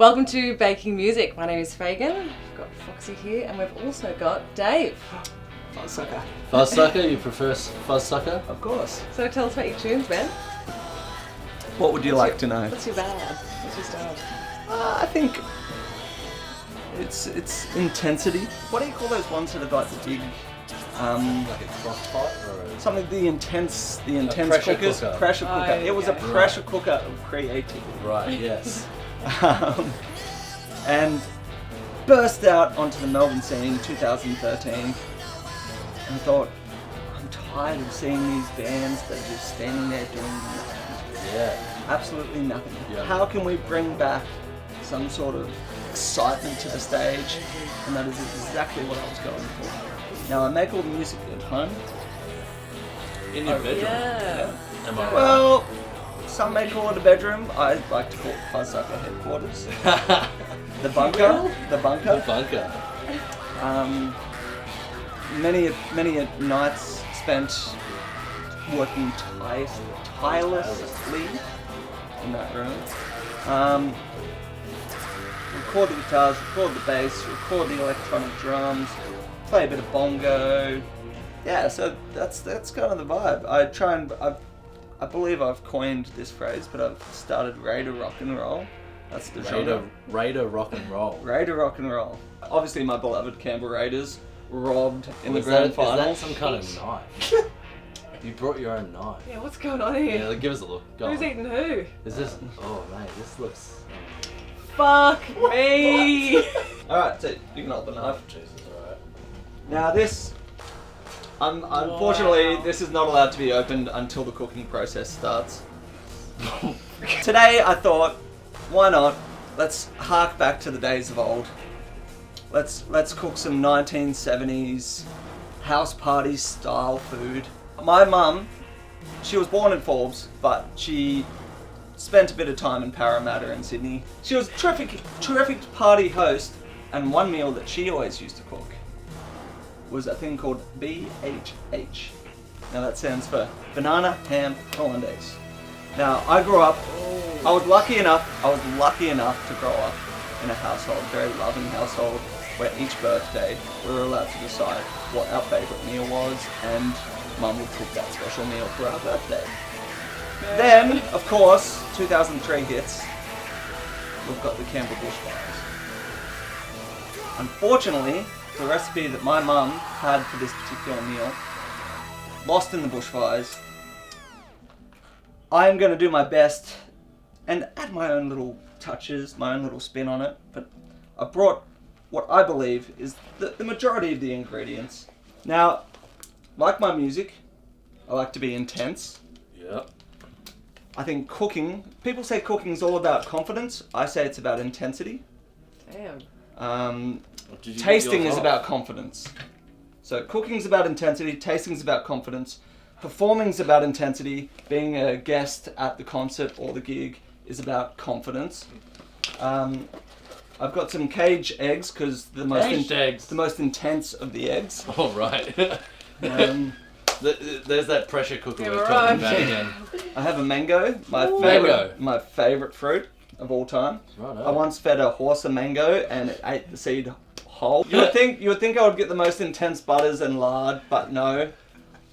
Welcome to Baking Music. My name is Fagan. We've got Foxy here, and we've also got Dave. Fuzzsucker. Fuzzsucker? You prefer Fuzzsucker? Of course. So tell us about your tunes, Ben. What would you like to know? What's your ballad? What's your style? I think it's intensity. What do you call those ones that have got the big, Like a crockpot or something? The intense pressure cookers. cooker. Pressure cooker. Oh, It was a okay. pressure cooker of creativity. Right, yes. And burst out onto the Melbourne scene in 2013. And I thought, I'm tired of seeing these bands that are just standing there doing nothing. Yeah. Absolutely nothing. Yeah. How can we bring back some sort of excitement to the stage? And that is exactly what I was going for. Now I make all the music at home. In your bedroom? Yeah. Am I right? Well, some may call it a bedroom. I like to call it Fuzzsucker headquarters. The bunker. The bunker. The bunker. Many nights spent working tirelessly in that room. Record the guitars, record the bass, record the electronic drums, play a bit of bongo. Yeah, so that's kind of the vibe. I believe I've coined this phrase, but I've started Raider rock and roll. That's the genre. Raider rock and roll. Raider rock and roll. Obviously, my beloved Canberra Raiders robbed in the Is grand that final. some kind of knife? You brought your own knife. Yeah, what's going on here? Yeah, give us a look. Go Who's on. eating who? Is this? Oh mate, this looks. Fuck me! Alright, so you can hold the knife. Jesus, alright. Now this, unfortunately, this is not allowed to be opened until the cooking process starts. Today I thought, why not? Let's hark back to the days of old. Let's cook some 1970s house party style food. My mum, she was born in Forbes, but she spent a bit of time in Parramatta in Sydney. She was a terrific party host, and one meal that she always used to cook was a thing called BHH. Now that stands for Banana Ham Hollandaise. Now I grew up, I was lucky enough to grow up in a household, very loving household, where each birthday we were allowed to decide what our favourite meal was, and Mum would cook that special meal for our birthday. Then, of course, 2003 hits. We've got the Canberra bushfires. Unfortunately, the recipe that my mum had for this particular meal, lost in the bushfires. I am going to do my best and add my own little touches, my own little spin on it, but I brought what I believe is the majority of the ingredients. Now, like my music, I like to be intense. Yep. I think cooking, people say cooking is all about confidence. I say it's about intensity. Damn. Tasting is about confidence. So cooking's about intensity, tasting's about confidence, performing's about intensity, being a guest at the concert or the gig is about confidence. I've got some cage eggs because the most intense of the eggs. Oh right. There's that pressure cooker Yeah, we're right. talking about again. I have a mango, Mango. my favorite fruit of all time. Righto. I once fed a horse a mango and it ate the seed whole. You would think I would get the most intense butters and lard, but no.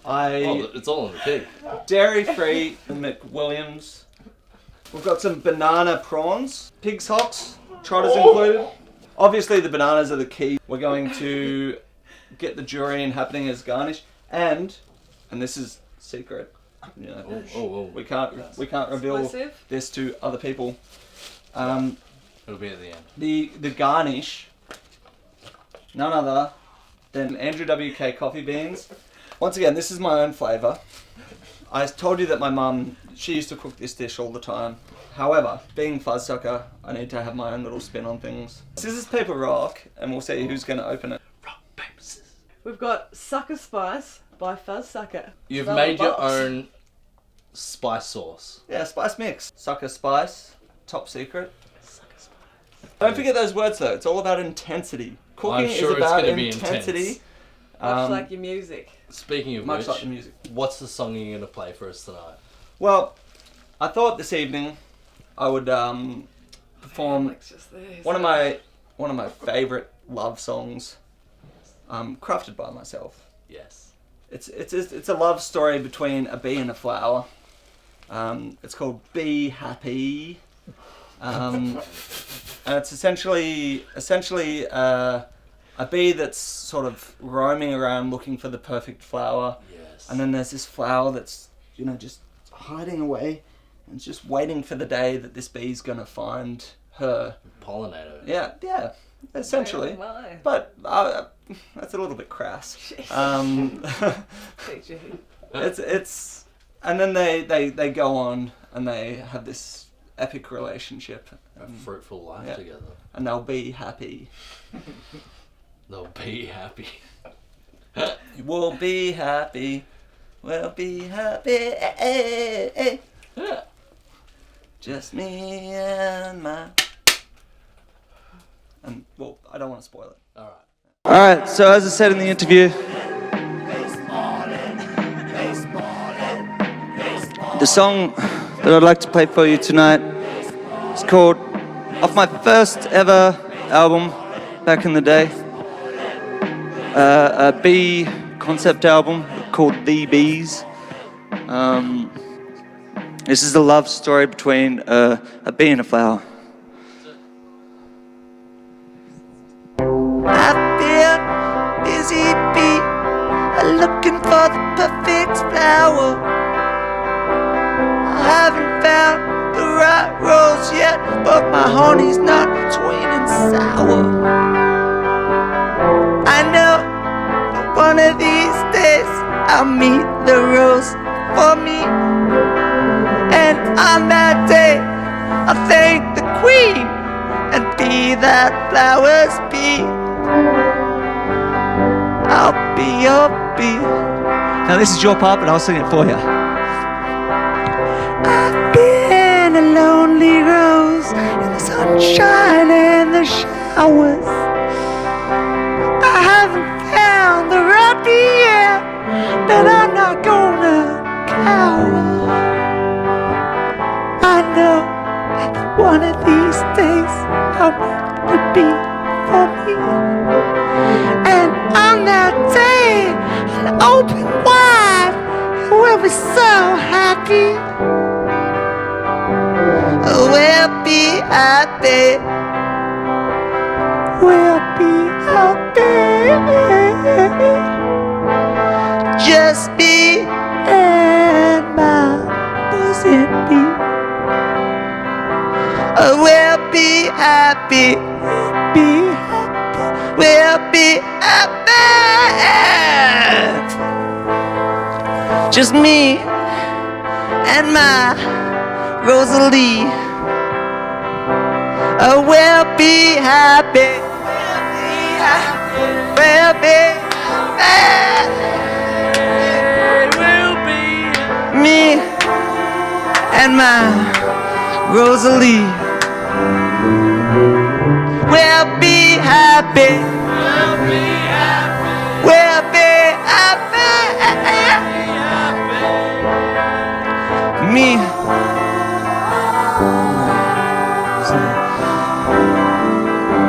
It's all in the pig. Dairy-free McWilliams. We've got some banana prawns, pig's hocks, trotters included. Obviously the bananas are the key. We're going to get the durian happening as garnish, and this is secret. You know, we can't reveal Exclusive. this to other people. It'll be at the end. The garnish, none other than Andrew WK coffee beans. Once again, this is my own flavour. I told you that my mum, she used to cook this dish all the time. However, being Fuzzsucker, I need to have my own little spin on things. Scissors, paper, rock, and we'll see who's going to open it. Rock, paper, scissors. We've got Sucker Spice by Fuzzsucker. You've Smell made the your box. own spice sauce. Yeah, spice mix. Sucker spice, top secret. Don't forget those words though, it's all about intensity. Cooking I'm sure is it's about gonna be intensity. intense. Much like your music. Speaking of Much which, like the music. what's the song you're going to play for us tonight? Well, I thought this evening I would perform It's just these. one of my favorite love songs, crafted by myself. Yes. It's a love story between a bee and a flower. It's called Be Happy, and it's essentially a bee that's sort of roaming around looking for the perfect flower. Yes. And then there's this flower that's, just hiding away and it's just waiting for the day that this bee's gonna find her. Pollinator. Yeah, essentially. Why? But that's a little bit crass. It's and then they go on and they have this epic relationship. A fruitful life together. And they'll be happy. They'll be happy. We'll be happy. We'll be happy. Just me and my... And, well, I don't want to spoil it. Alright, so as I said in the interview, the song that I'd like to play for you tonight is called, off my first ever album back in the day, a bee concept album called The Bees. This is a love story between a bee and a flower. I've been busy bee, looking for the perfect flower. I haven't found the right rose yet, but my honey's not sweet and sour. I know one of these days I'll meet the rose for me, and on that day I'll thank the queen and be that flower's bee. I'll be your bee. Now this is your part, but I'll sing it for you. I've been a lonely rose in the sunshine and the showers. I haven't found the right bee yet, but I'm not gonna cower. I know that one of these days I'll meet the bee for me, and on that day I'll open wide and we'll be so happy. We'll be happy. We'll be happy. Just me and my buzzing bee. We'll be happy. We'll be happy. Just me and my Rosalie. We'll be happy. We'll be happy. We'll be me and my Rosalie. We'll be happy. We'll be happy. We'll be happy. Me.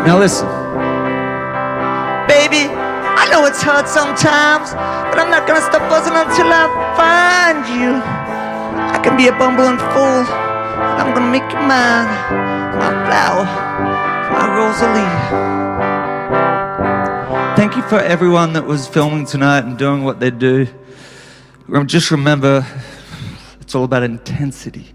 Now listen. Baby, I know it's hard sometimes, but I'm not gonna stop buzzing until I find you. I can be a bumbling fool, but I'm gonna make you mine. My flower, my Rosalie. Thank you for everyone that was filming tonight and doing what they do. Just remember, it's all about intensity.